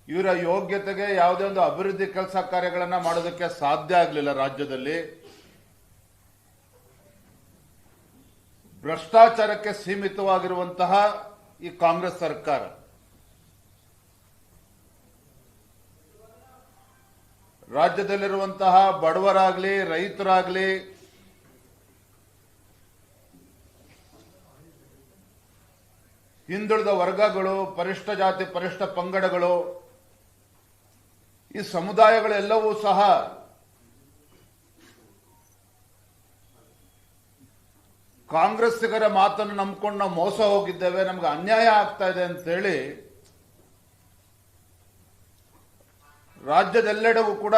ಇವರ ಯೋಗ್ಯತೆಗೆ ಯಾವುದೇ ಒಂದು ಅಭಿವೃದ್ಧಿ ಕೆಲಸ ಕಾರ್ಯಗಳನ್ನು ಮಾಡೋದಕ್ಕೆ ಸಾಧ್ಯ ಆಗಲಿಲ್ಲ. ರಾಜ್ಯದಲ್ಲಿ ಭ್ರಷ್ಟಾಚಾರಕ್ಕೆ ಸೀಮಿತವಾಗಿರುವಂತಹ ಈ ಕಾಂಗ್ರೆಸ್ ಸರ್ಕಾರ ರಾಜ್ಯದಲ್ಲಿರುವಂತಹ ಬಡವರಾಗ್ಲಿ, ರೈತರಾಗ್ಲಿ, ಹಿಂದುಳಿದ ವರ್ಗಗಳು, ಪರಿಷ್ಠ ಜಾತಿ ಪರಿಷ್ಠ ಪಂಗಡಗಳು, ಈ ಸಮುದಾಯಗಳೆಲ್ಲವೂ ಸಹ ಕಾಂಗ್ರೆಸ್ಸಿಗರ ಮಾತನ್ನು ನಂಬಿಕೊಂಡು ನಾವು ಮೋಸ ಹೋಗಿದ್ದೇವೆ, ನಮ್ಗೆ ಅನ್ಯಾಯ ಆಗ್ತಾ ಇದೆ ಅಂತೇಳಿ ರಾಜ್ಯದೆಲ್ಲೆಡೆಗೂ ಕೂಡ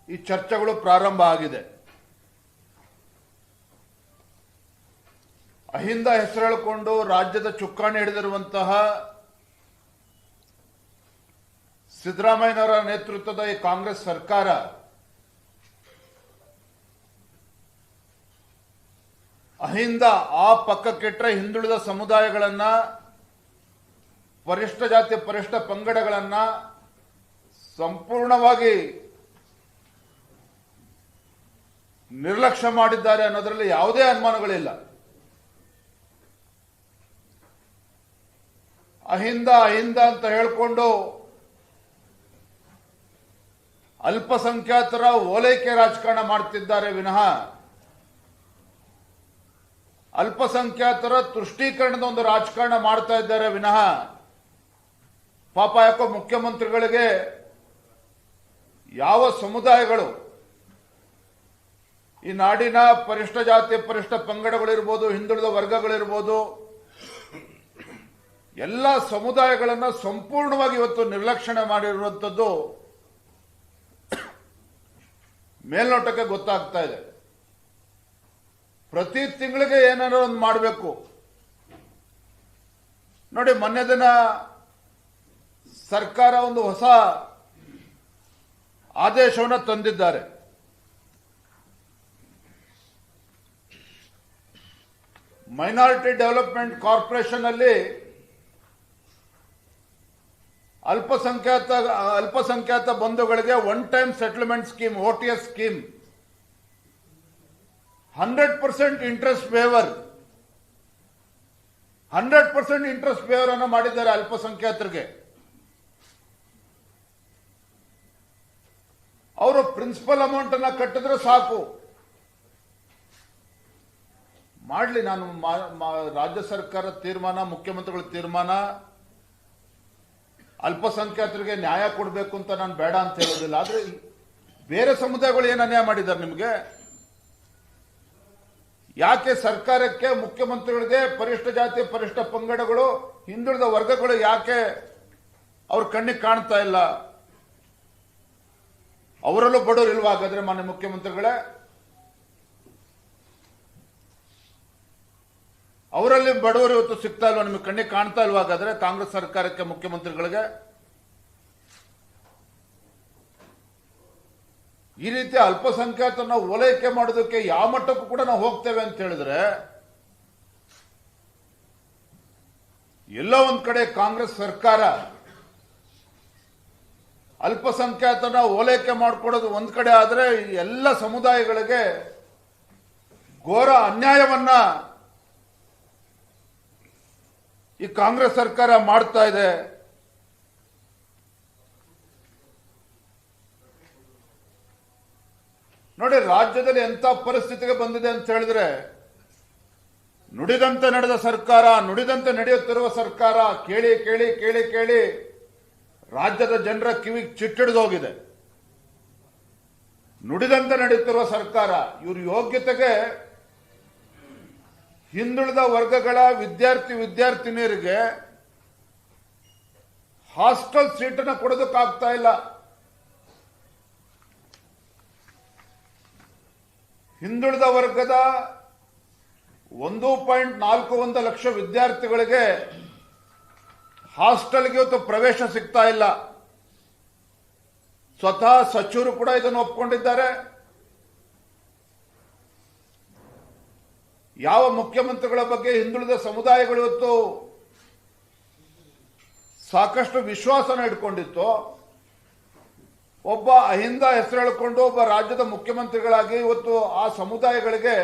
ಈ ಚರ್ಚೆಗಳು ಪ್ರಾರಂಭ ಆಗಿದೆ. ಅಹಿಂದ ಹೆಸರು ಹೇಳಿಕೊಂಡು ರಾಜ್ಯದ ಚುಕ್ಕಾಣಿ ಹಿಡಿದಿರುವಂತಹ ಸಿದ್ದರಾಮಯ್ಯನವರ ನೇತೃತ್ವದ ಈ ಕಾಂಗ್ರೆಸ್ ಸರ್ಕಾರ ಅಹಿಂದ ಆ ಪಕ್ಕಕ್ಕಿಟ್ಟರೆ ಹಿಂದುಳಿದ ಸಮುದಾಯಗಳನ್ನ, ಪರಿಷ್ಠ ಜಾತಿ ಪರಿಷ್ಠ ಪಂಗಡಗಳನ್ನ ಸಂಪೂರ್ಣವಾಗಿ ನಿರ್ಲಕ್ಷ್ಯ ಮಾಡಿದ್ದಾರೆ ಅನ್ನೋದರಲ್ಲಿ ಯಾವುದೇ ಅನುಮಾನಗಳಿಲ್ಲ. ಅಹಿಂದ ಅಹಿಂದ ಅಂತ ಹೇಳಿಕೊಂಡು ಅಲ್ಪಸಂಖ್ಯಾತರ ಓಲೈಕೆ ರಾಜಕಾರಣ ಮಾಡ್ತಿದ್ದಾರೆ ವಿನಃ ಅಲ್ಪಸಂಖ್ಯಾತರ ತುಷ್ಟೀಕರಣದ ಒಂದು ರಾಜಕಾರಣ ಮಾಡ್ತಾ ಇದ್ದಾರೆ ವಿನಃ ಪಾಪ ಯಾಕೋ ಮುಖ್ಯಮಂತ್ರಿಗಳಿಗೆ ಯಾವ ಸಮುದಾಯಗಳು ಈ ನಾಡಿನ ಪರಿಷ್ಠ ಜಾತಿ ಪರಿಷ್ಠ ಪಂಗಡಗಳಿರ್ಬೋದು, ಹಿಂದುಳಿದ ವರ್ಗಗಳಿರ್ಬೋದು, ಎಲ್ಲ ಸಮುದಾಯಗಳನ್ನು ಸಂಪೂರ್ಣವಾಗಿ ಇವತ್ತು ನಿರ್ಲಕ್ಷಣೆ ಮಾಡಿರುವಂಥದ್ದು ಮೇಲ್ನೋಟಕ್ಕೆ ಗೊತ್ತಾಗ್ತಾ ಇದೆ. ಪ್ರತಿ ತಿಂಗಳಿಗೆ ಏನಾದ್ರು ಒಂದು ಮಾಡಬೇಕು. ನೋಡಿ, ಮೊನ್ನೆ ದಿನ ಸರ್ಕಾರ ಒಂದು ಹೊಸ ಆದೇಶವನ್ನು ತಂದಿದ್ದಾರೆ. ಮೈನಾರಿಟಿ ಡೆವಲಪ್ಮೆಂಟ್ ಕಾರ್ಪೊರೇಷನ್ ಅಲ್ಲಿ ಅಲ್ಪಸಂಖ್ಯಾತ ಬಂಧುಗಳಿಗೆ one time settlement scheme, OTS scheme, 100% interest waiver, 100% interest waiver ಅನ್ನು ಮಾಡಿದ್ದಾರೆ ಅಲ್ಪಸಂಖ್ಯಾತರಿಗೆ. ಅವರು ಪ್ರಿನ್ಸಿಪಲ್ ಅಮೌಂಟ್ ಅನ್ನ ಕಟ್ಟಿದ್ರೆ ಸಾಕು. ಮಾಡಲಿ, ನಾನು ರಾಜ್ಯ ಸರ್ಕಾರ ತೀರ್ಮಾನ, ಮುಖ್ಯಮಂತ್ರಿಗಳ ತೀರ್ಮಾನ, ಅಲ್ಪಸಂಖ್ಯಾತರಿಗೆ ನ್ಯಾಯ ಕೊಡಬೇಕು ಅಂತ ನಾನು ಬೇಡ ಅಂತ ಹೇಳೋದಿಲ್ಲ. ಆದ್ರೆ ಬೇರೆ ಸಮುದಾಯಗಳು ಏನು ಅನ್ಯಾಯ ಮಾಡಿದ್ದಾರೆ ನಿಮಗೆ? ಯಾಕೆ ಸರ್ಕಾರಕ್ಕೆ, ಮುಖ್ಯಮಂತ್ರಿಗಳಿಗೆ ಪರಿಷ್ಠ ಜಾತಿ ಪರಿಷ್ಠ ಪಂಗಡಗಳು, ಹಿಂದುಳಿದ ವರ್ಗಗಳು ಯಾಕೆ ಅವ್ರ ಕಣ್ಣಿಗೆ ಕಾಣ್ತಾ ಇಲ್ಲ? ಅವರಲ್ಲೂ ಬಡವರು ಇಲ್ವಾ ಹಾಗಾದ್ರೆ ಮಾನ್ಯ ಮುಖ್ಯಮಂತ್ರಿಗಳೇ? ಅವರಲ್ಲಿ ಬಡವರು ಇವತ್ತು ಸಿಗ್ತಾ ಇಲ್ವಾ? ನಿಮಗೆ ಕಣ್ಣಿಗೆ ಕಾಣ್ತಾ ಇಲ್ವಾ ಹಾಗಾದ್ರೆ ಕಾಂಗ್ರೆಸ್ ಸರ್ಕಾರಕ್ಕೆ, ಮುಖ್ಯಮಂತ್ರಿಗಳಿಗೆ? ಈ ರೀತಿ ಅಲ್ಪಸಂಖ್ಯಾತರನ್ನ ಓಲೈಕೆ ಮಾಡೋದಕ್ಕೆ ಯಾವ ಮಟ್ಟಕ್ಕೂ ಕೂಡ ನಾವು ಹೋಗ್ತೇವೆ ಅಂತ ಹೇಳಿದ್ರೆ, ಎಲ್ಲೋ ಒಂದ್ ಕಡೆ ಕಾಂಗ್ರೆಸ್ ಸರ್ಕಾರ ಅಲ್ಪಸಂಖ್ಯಾತರನ್ನ ಓಲೈಕೆ ಮಾಡಿಕೊಡೋದು ಒಂದ್ ಕಡೆ ಆದ್ರೆ, ಎಲ್ಲ ಸಮುದಾಯಗಳಿಗೆ ಘೋರ ಅನ್ಯಾಯವನ್ನ ಈ ಕಾಂಗ್ರೆಸ್ ಸರ್ಕಾರ ಮಾಡ್ತಾ ಇದೆ. ನೋಡಿ, ರಾಜ್ಯದಲ್ಲಿ ಎಂಥ ಪರಿಸ್ಥಿತಿಗೆ ಬಂದಿದೆ ಅಂತ ಹೇಳಿದ್ರೆ, ನುಡಿದಂತೆ ನಡೆದ ಸರ್ಕಾರ, ನುಡಿದಂತೆ ನಡೆಯುತ್ತಿರುವ ಸರ್ಕಾರ, ಕೇಳಿ ಕೇಳಿ ಕೇಳಿ ಕೇಳಿ ರಾಜ್ಯದ ಜನರ ಕಿವಿಗೆ ಚಿಟ್ಟಿಡಿದು ಹೋಗಿದೆ. ನುಡಿದಂತೆ ನಡೆಯುತ್ತಿರುವ ಸರ್ಕಾರ, ಇವ್ರ ಯೋಗ್ಯತೆಗೆ ಹಿಂದುಳಿದ ವರ್ಗಗಳ ವಿದ್ಯಾರ್ಥಿನಿಯರಿಗೆ ಹಾಸ್ಟೆಲ್ ಸೀಟನ್ನು ಕೊಡೋದಕ್ಕಾಗ್ತಾ ಇಲ್ಲ. ಹಿಂದುಳಿದ ವರ್ಗದ 1.41 ಲಕ್ಷ ವಿದ್ಯಾರ್ಥಿಗಳಿಗೆ ಹಾಸ್ಟೆಲ್ಗೆ ಇವತ್ತು ಪ್ರವೇಶ ಸಿಗ್ತಾ ಇಲ್ಲ. ಸ್ವತಃ ಸಚಿವರು ಕೂಡ ಇದನ್ನು ಒಪ್ಪಿಕೊಂಡಿದ್ದಾರೆ. ಯಾವ ಮುಖ್ಯಮಂತ್ರಿಗಳ ಬಗ್ಗೆ ಹಿಂದುಳಿದ ಸಮುದಾಯಗಳು ಇವತ್ತು ಸಾಕಷ್ಟು ವಿಶ್ವಾಸನ ಇಟ್ಕೊಂಡಿತ್ತು. ಒಬ್ಬ ಅಹಿಂದ ಹೆಸರು ಹೇಳಿಕೊಂಡು ಒಬ್ಬ ರಾಜ್ಯದ ಮುಖ್ಯಮಂತ್ರಿಗಳಾಗಿ ಇವತ್ತು ಆ ಸಮುದಾಯಗಳಿಗೆ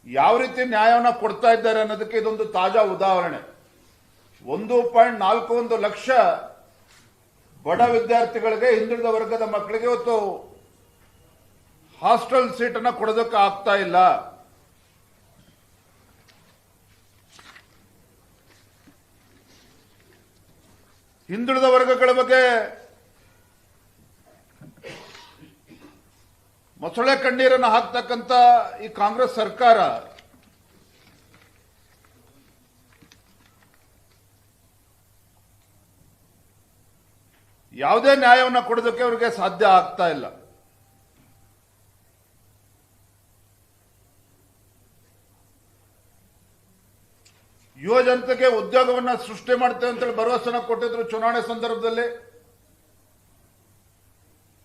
ಯಾವ ರೀತಿ ನ್ಯಾಯವನ್ನು ಕೊಡ್ತಾ ಇದ್ದಾರೆ ಅನ್ನೋದಕ್ಕೆ ಇದೊಂದು ತಾಜಾ ಉದಾಹರಣೆ. 1.41 ಲಕ್ಷ ಬಡ ವಿದ್ಯಾರ್ಥಿಗಳಿಗೆ, ಹಿಂದುಳಿದ ವರ್ಗದ ಮಕ್ಕಳಿಗೆ ಇವತ್ತು ಹಾಸ್ಟೆಲ್ ಸೀಟನ್ನು ಕೊಡೋದಕ್ಕೆ ಆಗ್ತಾ ಇಲ್ಲ. ಹಿಂದುಳಿದ ವರ್ಗಗಳ ಬಗ್ಗೆ ಮೊಸಳೆ ಕಣ್ಣೀರನ್ನು ಹಾಕ್ತಕ್ಕಂಥ ಈ ಕಾಂಗ್ರೆಸ್ ಸರ್ಕಾರ ಯಾವುದೇ ನ್ಯಾಯವನ್ನು ಕೊಡೋದಕ್ಕೆ ಅವರಿಗೆ ಸಾಧ್ಯ ಆಗ್ತಾ ಇಲ್ಲ. ಯುವ ಜನತೆಗೆ ಉದ್ಯೋಗವನ್ನ ಸೃಷ್ಟಿ ಮಾಡ್ತೇವೆ ಅಂತೇಳಿ ಭರವಸೆನ ಕೊಟ್ಟಿದ್ರು ಚುನಾವಣೆ ಸಂದರ್ಭದಲ್ಲಿ.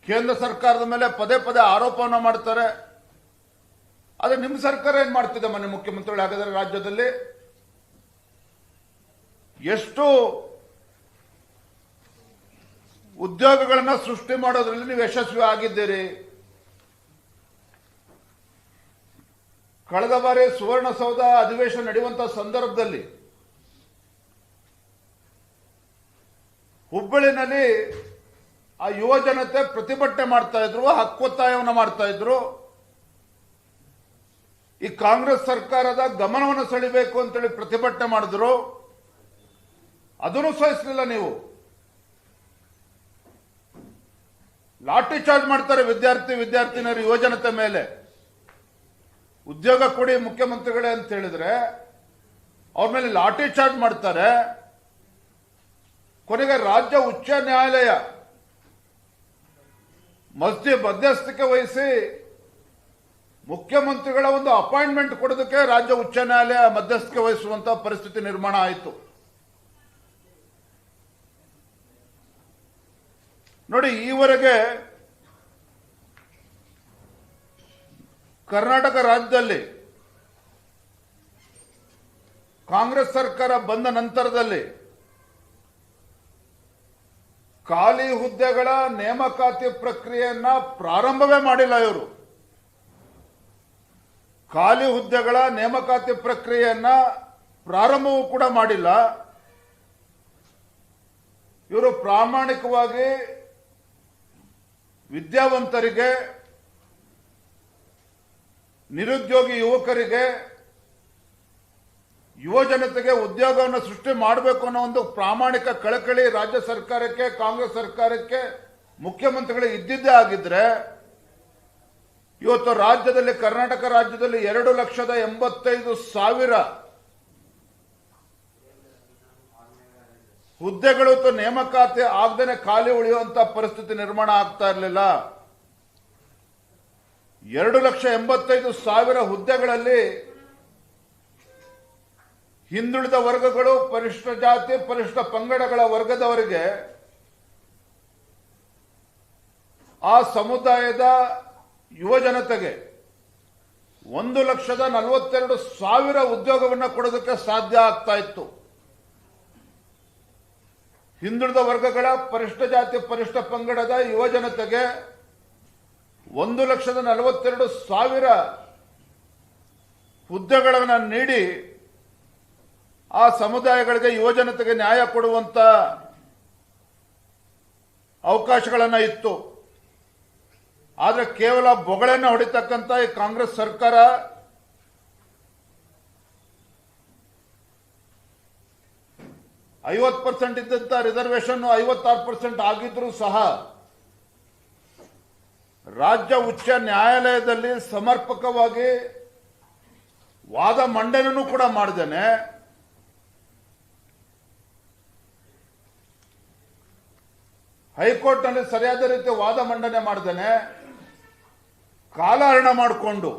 ಕೇಂದ್ರ ಸರ್ಕಾರದ ಮೇಲೆ ಪದೇ ಪದೇ ಆರೋಪವನ್ನ ಮಾಡ್ತಾರೆ. ಆದ್ರೆ ನಿಮ್ಮ ಸರ್ಕಾರ ಏನ್ ಮಾಡ್ತಿದೆ? ಮನೆ ಮುಖ್ಯಮಂತ್ರಿಗಳು ಹಾಗಾದ್ರೆ ರಾಜ್ಯದಲ್ಲಿ ಎಷ್ಟು ಉದ್ಯೋಗಗಳನ್ನ ಸೃಷ್ಟಿ ಮಾಡೋದ್ರಲ್ಲಿ ನೀವು ಯಶಸ್ವಿ ಆಗಿದ್ದೀರಿ? ಕಳೆದ ಬಾರಿ ಸುವರ್ಣಸೌಧ ಅಧಿವೇಶನ ನಡೆಯುವಂತಹ ಸಂದರ್ಭದಲ್ಲಿ ಹುಬ್ಬಳ್ಳಿನಲ್ಲಿ ಆ ಯುವ ಜನತೆ ಪ್ರತಿಭಟನೆ ಮಾಡ್ತಾ ಇದ್ರು, ಹಕ್ಕೊತ್ತಾಯವನ್ನು ಮಾಡ್ತಾ ಇದ್ರು. ಈ ಕಾಂಗ್ರೆಸ್ ಸರ್ಕಾರದ ಗಮನವನ್ನು ಸೆಳೆಯಬೇಕು ಅಂತೇಳಿ ಪ್ರತಿಭಟನೆ ಮಾಡಿದ್ರು. ಅದನ್ನು ಸಹಿಸಲಿಲ್ಲ ನೀವು. ಲಾಠಿ ಚಾರ್ಜ್ ಮಾಡ್ತಾರೆ ವಿದ್ಯಾರ್ಥಿನಿಯರು, ಯುವ ಜನತೆ ಮೇಲೆ. ಉದ್ಯೋಗ ಕೊಡಿ ಮುಖ್ಯಮಂತ್ರಿಗಳೇ ಅಂತ ಹೇಳಿದ್ರೆ ಅವ್ರ ಮೇಲೆ ಲಾಠಿ ಚಾರ್ಜ್ ಮಾಡ್ತಾರೆ. ಕೊನೆಗೆ ರಾಜ್ಯ ಉಚ್ಚ ನ್ಯಾಯಾಲಯ ಮಧ್ಯಸ್ಥಿಕೆ ವಹಿಸಿ ಮುಖ್ಯಮಂತ್ರಿಗಳ ಒಂದು ಅಪಾಯಿಂಟ್ಮೆಂಟ್ ಕೊಡೋದಕ್ಕೆ ರಾಜ್ಯ ಉಚ್ಚ ನ್ಯಾಯಾಲಯ ಮಧ್ಯಸ್ಥಿಕೆ ವಹಿಸುವಂತಹ ಪರಿಸ್ಥಿತಿ ನಿರ್ಮಾಣ ಆಯಿತು. ನೋಡಿ, ಈವರೆಗೆ ಕರ್ನಾಟಕ ರಾಜ್ಯದಲ್ಲಿ ಕಾಂಗ್ರೆಸ್ ಸರ್ಕಾರ ಬಂದ ನಂತರದಲ್ಲಿ ಖಾಲಿ ಹುದ್ದೆಗಳ ನೇಮಕಾತಿ ಪ್ರಕ್ರಿಯೆಯನ್ನ ಪ್ರಾರಂಭವೇ ಮಾಡಿಲ್ಲ ಇವರು. ಖಾಲಿ ಹುದ್ದೆಗಳ ನೇಮಕಾತಿ ಪ್ರಕ್ರಿಯೆಯನ್ನ ಪ್ರಾರಂಭವೂ ಕೂಡ ಮಾಡಿಲ್ಲ. ಇವರು ಪ್ರಾಮಾಣಿಕವಾಗಿ ವಿದ್ಯಾವಂತರಿಗೆ, ನಿರುದ್ಯೋಗಿ ಯುವಕರಿಗೆ, ಯುವ ಜನತೆಗೆ ಉದ್ಯೋಗವನ್ನು ಸೃಷ್ಟಿ ಮಾಡಬೇಕು ಅನ್ನೋ ಒಂದು ಪ್ರಾಮಾಣಿಕ ಕಳಕಳಿ ರಾಜ್ಯ ಸರ್ಕಾರಕ್ಕೆ, ಕಾಂಗ್ರೆಸ್ ಸರ್ಕಾರಕ್ಕೆ, ಮುಖ್ಯಮಂತ್ರಿಗಳಿಗೆ ಇದ್ದಿದ್ದೇ ಆಗಿದ್ರೆ ಇವತ್ತು ರಾಜ್ಯದಲ್ಲಿ, ಕರ್ನಾಟಕ ರಾಜ್ಯದಲ್ಲಿ 2,85,000 ಹುದ್ದೆಗಳು ನೇಮಕಾತಿ ಆಗದೇನೆ ಖಾಲಿ ಉಳಿಯುವಂತ ಪರಿಸ್ಥಿತಿ ನಿರ್ಮಾಣ ಆಗ್ತಾ ಇರಲಿಲ್ಲ. 2,85,000 ಹುದ್ದೆಗಳಲ್ಲಿ ಹಿಂದುಳಿದ ವರ್ಗಗಳು, ಪರಿಶಿಷ್ಟ ಜಾತಿ, ಪರಿಶಿಷ್ಟ ಪಂಗಡಗಳ ವರ್ಗದವರಿಗೆ, ಆ ಸಮುದಾಯದ ಯುವ ಜನತೆಗೆ 1,42,000 ಉದ್ಯೋಗವನ್ನು ಕೊಡೋದಕ್ಕೆ ಸಾಧ್ಯ ಆಗ್ತಾ ಇತ್ತು. ಹಿಂದುಳಿದ ವರ್ಗಗಳ, ಪರಿಶಿಷ್ಟ ಜಾತಿ, ಪರಿಶಿಷ್ಟ ಪಂಗಡದ ಯುವ ಜನತೆಗೆ 1,42,000 ಹುದ್ದೆಗಳನ್ನು ನೀಡಿ ಆ ಸಮುದಾಯಗಳಿಗೆ, ಯುವ ಜನತೆಗೆ ನ್ಯಾಯ ಕೊಡುವಂತ ಅವಕಾಶಗಳನ್ನ ಇತ್ತು. ಆದ್ರೆ ಕೇವಲ ಬೊಗಳೆಯನ್ನು ಹೊಡಿತಕ್ಕಂತ ಈ ಕಾಂಗ್ರೆಸ್ ಸರ್ಕಾರ %50 ಇದ್ದಂತ ರಿಸರ್ವೇಶನ್ 56% ಆಗಿದ್ರೂ ಸಹ ರಾಜ್ಯ ಉಚ್ಚ ನ್ಯಾಯಾಲಯದಲ್ಲಿ ಸಮರ್ಪಕವಾಗಿ ವಾದ ಮಂಡನೆಯೂ ಕೂಡ ಮಾಡಿದ್ದೇನೆ. ಹೈಕೋರ್ಟ್ನಲ್ಲಿ ಸರಿಯಾದ ರೀತಿ ವಾದ ಮಂಡನೆ ಮಾಡಿದ್ದೇನೆ. ಕಾಲಹರಣ ಮಾಡಿಕೊಂಡು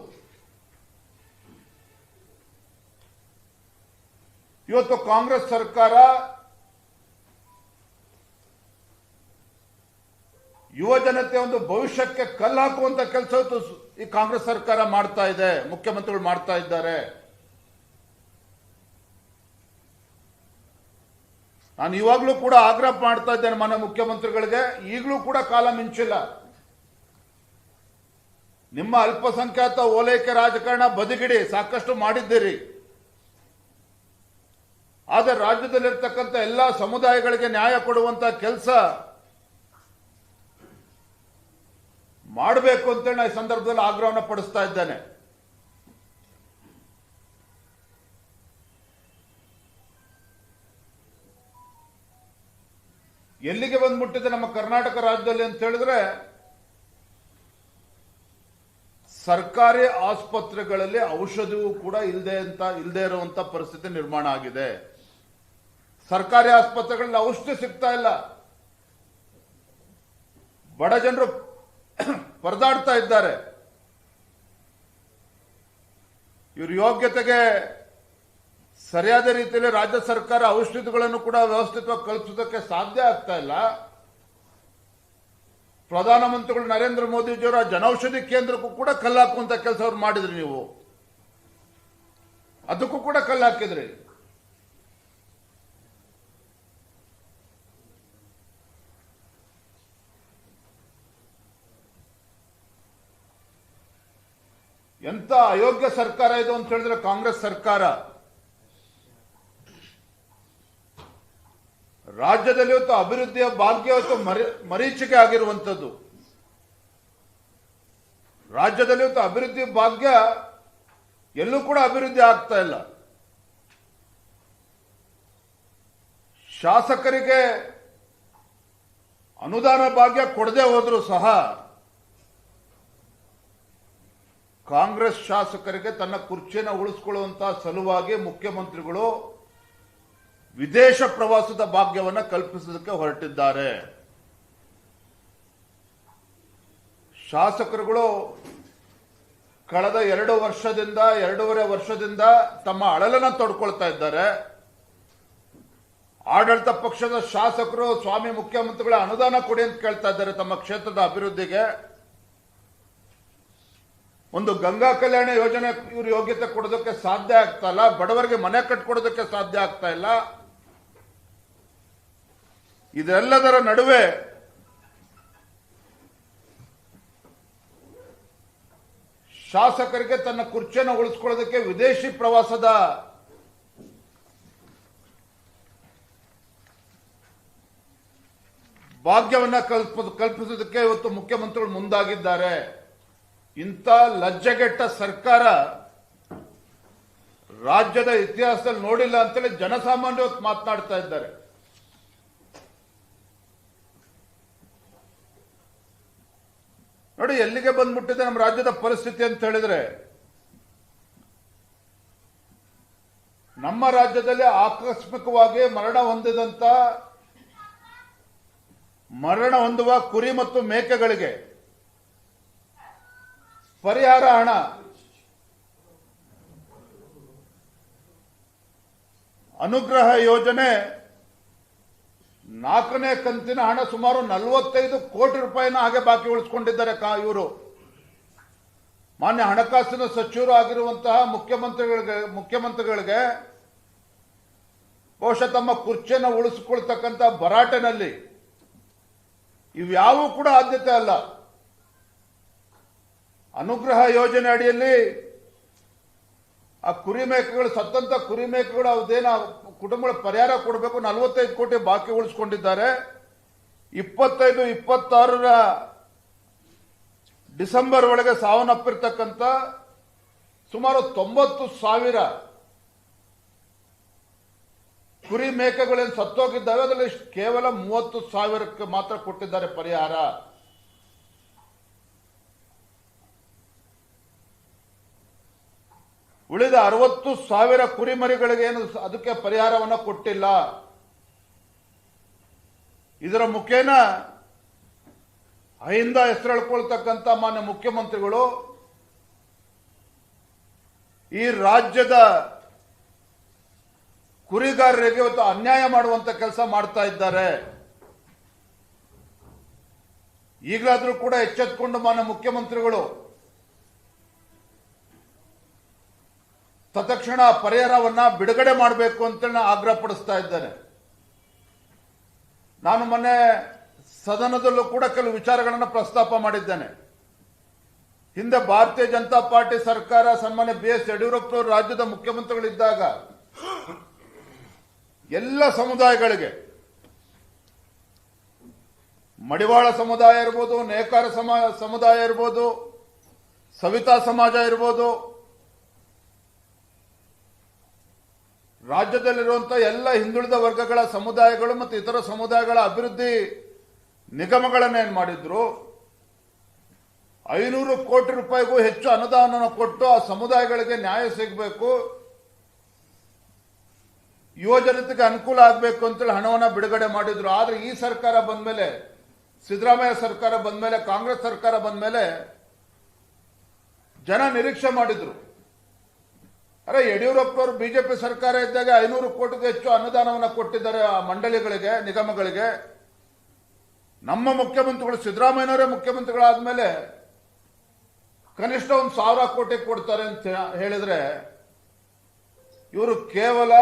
ಇವತ್ತು ಕಾಂಗ್ರೆಸ್ ಸರ್ಕಾರ ಯುವ ಜನತೆ ಒಂದು ಭವಿಷ್ಯಕ್ಕೆ ಕಲ್ಲು ಹಾಕುವಂತ ಕೆಲಸ ಈ ಕಾಂಗ್ರೆಸ್ ಸರ್ಕಾರ ಮಾಡ್ತಾ ಇದೆ, ಮುಖ್ಯಮಂತ್ರಿಗಳು ಮಾಡ್ತಾ ಇದ್ದಾರೆ. ನಾನು ಇವಾಗಲೂ ಕೂಡ ಆಗ್ರಹ ಮಾಡ್ತಾ ಇದ್ದೇನೆ ಮಾನ್ಯ ಮುಖ್ಯಮಂತ್ರಿಗಳಿಗೆ, ಈಗಲೂ ಕೂಡ ಕಾಲ ಮಿಂಚಿಲ್ಲ. ನಿಮ್ಮ ಅಲ್ಪಸಂಖ್ಯಾತ ಓಲೈಕೆ ರಾಜಕಾರಣ ಬದಿಗಿಡಿ, ಸಾಕಷ್ಟು ಮಾಡಿದ್ದೀರಿ. ಆದರೆ ರಾಜ್ಯದಲ್ಲಿರ್ತಕ್ಕಂಥ ಎಲ್ಲ ಸಮುದಾಯಗಳಿಗೆ ನ್ಯಾಯ ಕೊಡುವಂತ ಕೆಲಸ ಮಾಡಬೇಕು ಅಂತೇಳಿ ನಾನು ಈ ಸಂದರ್ಭದಲ್ಲಿ ಆಗ್ರಹವನ್ನು ಪಡಿಸ್ತಾ ಇದ್ದೇನೆ. ಎಲ್ಲಿಗೆ ಬಂದ್ಬಿಟ್ಟಿದೆ ನಮ್ಮ ಕರ್ನಾಟಕ ರಾಜ್ಯದಲ್ಲಿ ಅಂತ ಹೇಳಿದ್ರೆ, ಸರ್ಕಾರಿ ಆಸ್ಪತ್ರೆಗಳಲ್ಲಿ ಔಷಧಿಯೂ ಕೂಡ ಇಲ್ಲದೆ ಇರುವಂತ ಪರಿಸ್ಥಿತಿ ನಿರ್ಮಾಣ ಆಗಿದೆ. ಸರ್ಕಾರಿ ಆಸ್ಪತ್ರೆಗಳಲ್ಲಿ ಔಷಧಿ ಸಿಗ್ತಾ ಇಲ್ಲ. ಬಡ ಜನರು ಪರದಾಡ್ತಾ ಇದ್ದಾರೆ. ಇವ್ರ ಯೋಗ್ಯತೆಗೆ ಸರಿಯಾದ ರೀತಿಯಲ್ಲಿ ರಾಜ್ಯ ಸರ್ಕಾರ ಔಷಧಿಗಳನ್ನು ಕೂಡ ವ್ಯವಸ್ಥಿತವಾಗಿ ಕಲ್ಪಿಸೋದಕ್ಕೆ ಸಾಧ್ಯ ಆಗ್ತಾ ಇಲ್ಲ. ಪ್ರಧಾನಮಂತ್ರಿಗಳು ನರೇಂದ್ರ ಮೋದಿಜಿಯವರ ಜನೌಷಧಿ ಕೇಂದ್ರಕ್ಕೂ ಕೂಡ ಕಲ್ಲಾಕುವಂತ ಕೆಲಸ ಅವ್ರು ಮಾಡಿದ್ರಿ. ನೀವು ಅದಕ್ಕೂ ಕೂಡ ಕಲ್ಲಾಕಿದ್ರಿ. ಎಂತ ಅಯೋಗ್ಯ ಸರ್ಕಾರ ಇದು ಅಂತ ಹೇಳಿದ್ರೆ ಕಾಂಗ್ರೆಸ್ ಸರ್ಕಾರ. ರಾಜ್ಯದಲ್ಲಿ ಇವತ್ತು ಅಭಿವೃದ್ಧಿಯ ಭಾಗ್ಯ ಇವತ್ತು ಮರೀಚಿಕೆ ಆಗಿರುವಂಥದ್ದು. ರಾಜ್ಯದಲ್ಲಿ ಇವತ್ತು ಅಭಿವೃದ್ಧಿ ಭಾಗ್ಯ ಎಲ್ಲೂ ಕೂಡ ಅಭಿವೃದ್ಧಿ ಆಗ್ತಾ ಇಲ್ಲ. ಶಾಸಕರಿಗೆ ಅನುದಾನ ಭಾಗ್ಯ ಕೊಡದೆ ಹೋದರೂ ಸಹ ಕಾಂಗ್ರೆಸ್ ಶಾಸಕರಿಗೆ ತನ್ನ ಕುರ್ಚಿಯನ್ನು ಉಳಿಸಿಕೊಳ್ಳುವಂತಹ ಸಲುವಾಗಿ ಮುಖ್ಯಮಂತ್ರಿಗಳು ವಿದೇಶ ಪ್ರವಾಸದ ಭಾಗ್ಯವನ್ನು ಕಲ್ಪಿಸೋದಕ್ಕೆ ಹೊರಟಿದ್ದಾರೆ. ಶಾಸಕರುಗಳು ಕಳೆದ 2.5 ವರ್ಷದಿಂದ ತಮ್ಮ ಅಳಲನ್ನು ತೊಡ್ಕೊಳ್ತಾ ಇದ್ದಾರೆ. ಆಡಳಿತ ಪಕ್ಷದ ಶಾಸಕರು ಸ್ವಾಮಿ ಮುಖ್ಯಮಂತ್ರಿಗಳ ಅನುದಾನ ಕೊಡಿ ಅಂತ ಕೇಳ್ತಾ ಇದ್ದಾರೆ ತಮ್ಮ ಕ್ಷೇತ್ರದ ಅಭಿವೃದ್ಧಿಗೆ. ಒಂದು ಗಂಗಾ ಕಲ್ಯಾಣ ಯೋಜನೆ ಇವರು ಯೋಗ್ಯತೆ ಕೊಡೋದಕ್ಕೆ ಸಾಧ್ಯ ಆಗ್ತಾ ಇಲ್ಲ. ಬಡವರಿಗೆ ಮನೆ ಕಟ್ಕೊಡೋದಕ್ಕೆ ಸಾಧ್ಯ ಆಗ್ತಾ ಇಲ್ಲ. ಇದೆಲ್ಲದರ ನಡುವೆ ಶಾಸಕರಿಗೆ ತನ್ನ ಕುರ್ಚಿಯನ್ನು ಉಳಿಸಿಕೊಳ್ಳೋದಕ್ಕೆ ವಿದೇಶಿ ಪ್ರವಾಸದ ಭಾಗ್ಯವನ್ನ ಕಲ್ಪಿಸೋದಕ್ಕೆ ಇವತ್ತು ಮುಖ್ಯಮಂತ್ರಿಗಳು ಮುಂದಾಗಿದ್ದಾರೆ. ಇಂಥ ಲಜ್ಜೆಗೆಟ್ಟ ಸರ್ಕಾರ ರಾಜ್ಯದ ಇತಿಹಾಸದಲ್ಲಿ ನೋಡಿಲ್ಲ ಅಂತೇಳಿ ಜನಸಾಮಾನ್ಯರು ಇವತ್ತು ಮಾತನಾಡ್ತಾ ಇದ್ದಾರೆ. ನೋಡಿ ಎಲ್ಲಿಗೆ ಬಂದ್ಬಿಟ್ಟಿದೆ ನಮ್ಮ ರಾಜ್ಯದ ಪರಿಸ್ಥಿತಿ ಅಂತ ಹೇಳಿದ್ರೆ, ನಮ್ಮ ರಾಜ್ಯದಲ್ಲಿ ಆಕಸ್ಮಿಕವಾಗಿ ಮರಣ ಹೊಂದುವ ಕುರಿ ಮತ್ತು ಮೇಕೆಗಳಿಗೆ ಪರಿಹಾರ ಹಣ ಅನುಗ್ರಹ ಯೋಜನೆ 4ನೇ ಕಂತಿನ ಹಣ ಸುಮಾರು 45 ಕೋಟಿ ರೂಪಾಯಿನ ಹಾಗೆ ಬಾಕಿ ಉಳಿಸಿಕೊಂಡಿದ್ದಾರೆ ಇವರು. ಮಾನ್ಯ ಹಣಕಾಸಿನ ಸಚಿವರು ಆಗಿರುವಂತಹ ಮುಖ್ಯಮಂತ್ರಿಗಳಿಗೆ ಬಹುಶಃ ತಮ್ಮ ಕುರ್ಚಿಯನ್ನು ಉಳಿಸಿಕೊಳ್ತಕ್ಕಂಥ ಭರಾಟೆನಲ್ಲಿ ಇವ್ಯಾವೂ ಕೂಡ ಆದ್ಯತೆ ಅಲ್ಲ. ಅನುಗ್ರಹ ಯೋಜನೆ ಅಡಿಯಲ್ಲಿ ಆ ಸತ್ತಂತ ಕುರಿ ಮೇಕೆಗಳು ಅದೇನ ಕುಟುಂಬಗಳ ಪರಿಹಾರ ಕೊಡಬೇಕು, 45 ಕೋಟಿ ಬಾಕಿ ಉಳಿಸಿಕೊಂಡಿದ್ದಾರೆ. 25-26 ಡಿಸೆಂಬರ್ ಒಳಗೆ ಸಾವನ್ನಪ್ಪಿರ್ತಕ್ಕಂಥ ಸುಮಾರು 90,000 ಕುರಿ ಮೇಕೆಗಳೇನು ಸತ್ತೋಗಿದ್ದಾವೆ, ಅದರಲ್ಲಿ ಕೇವಲ 30,000ಕ್ಕೆ ಮಾತ್ರ ಕೊಟ್ಟಿದ್ದಾರೆ ಪರಿಹಾರ. ಉಳಿದ 60,000 ಕುರಿಮರಿಗಳಿಗೆ ಏನು ಅದಕ್ಕೆ ಪರಿಹಾರವನ್ನು ಕೊಟ್ಟಿಲ್ಲ. ಇದರ ಮುಖೇನ ಅಹಿಂದ ಹೆಸರೆಳ್ಕೊಳ್ತಕ್ಕಂಥ ಮಾನ್ಯ ಮುಖ್ಯಮಂತ್ರಿಗಳು ಈ ರಾಜ್ಯದ ಕುರಿಗಾರರಿಗೆ ಇವತ್ತು ಅನ್ಯಾಯ ಮಾಡುವಂತ ಕೆಲಸ ಮಾಡ್ತಾ ಇದ್ದಾರೆ. ಈಗಲಾದರೂ ಕೂಡ ಎಚ್ಚೆತ್ತುಕೊಂಡು ಮಾನ್ಯ ಮುಖ್ಯಮಂತ್ರಿಗಳು ತತ್ಕ್ಷಣ ಪರಿಹಾರವನ್ನ ಬಿಡುಗಡೆ ಮಾಡಬೇಕು ಅಂತ ಆಗ್ರಹಪಡಿಸ್ತಾ ಇದ್ದಾರೆ. ನಾನು ಮೊನ್ನೆ ಸದನದಲ್ಲೂ ಕೂಡ ಕೆಲವು ವಿಚಾರಗಳನ್ನು ಪ್ರಸ್ತಾಪ ಮಾಡಿದ್ದೇನೆ. ಹಿಂದೆ ಭಾರತೀಯ ಜನತಾ ಪಾರ್ಟಿ ಸರ್ಕಾರ ಸನ್ಮಾನ್ಯ BS ಯಡಿಯೂರಪ್ಪನವರು ರಾಜ್ಯದ ಮುಖ್ಯಮಂತ್ರಿಗಳಿದ್ದಾಗ ಎಲ್ಲ ಸಮುದಾಯಗಳಿಗೆ, ಮಡಿವಾಳ ಸಮುದಾಯ ಇರ್ಬೋದು, ನೇಕಾರ ಸಮುದಾಯ ಇರ್ಬೋದು, ಸವಿತಾ ಸಮಾಜ ಇರ್ಬೋದು, ರಾಜ್ಯದಲ್ಲಿರುವಂತಹ ಎಲ್ಲ ಹಿಂದುಳಿದ ವರ್ಗಗಳ ಸಮುದಾಯಗಳು ಮತ್ತು ಇತರ ಸಮುದಾಯಗಳ ಅಭಿವೃದ್ಧಿ ನಿಗಮಗಳನ್ನೇನು ಮಾಡಿದ್ರು, 500 ಕೋಟಿ ರೂಪಾಯಿಗೂ ಹೆಚ್ಚು ಅನುದಾನ ಕೊಟ್ಟು ಆ ಸಮುದಾಯಗಳಿಗೆ ನ್ಯಾಯ ಸಿಗಬೇಕು, ಯುವ ಜನತೆಗೆ ಅನುಕೂಲ ಆಗಬೇಕು ಅಂತೇಳಿ ಹಣವನ್ನು ಬಿಡುಗಡೆ ಮಾಡಿದ್ರು. ಆದ್ರೆ ಈ ಸರ್ಕಾರ ಬಂದ ಮೇಲೆ, ಸಿದ್ದರಾಮಯ್ಯ ಸರ್ಕಾರ ಬಂದ ಮೇಲೆ, ಕಾಂಗ್ರೆಸ್ ಸರ್ಕಾರ ಬಂದ ಮೇಲೆ ಜನ ನಿರೀಕ್ಷೆ ಮಾಡಿದ್ರು. ಅರೆ, ಯಡಿಯೂರಪ್ಪನವರು ಬಿಜೆಪಿ ಸರ್ಕಾರ ಇದ್ದಾಗ 500 ಕೋಟಿಗೂ ಹೆಚ್ಚು ಅನುದಾನವನ್ನು ಕೊಟ್ಟಿದ್ದಾರೆ ಆ ಮಂಡಳಿಗಳಿಗೆ, ನಿಗಮಗಳಿಗೆ. ನಮ್ಮ ಮುಖ್ಯಮಂತ್ರಿಗಳು ಸಿದ್ದರಾಮಯ್ಯನವರೇ ಮುಖ್ಯಮಂತ್ರಿಗಳಾದ್ಮೇಲೆ ಕನಿಷ್ಠ 1,000 ಕೋಟಿ ಕೊಡ್ತಾರೆ ಅಂತ ಹೇಳಿದ್ರೆ, ಇವರು ಕೇವಲ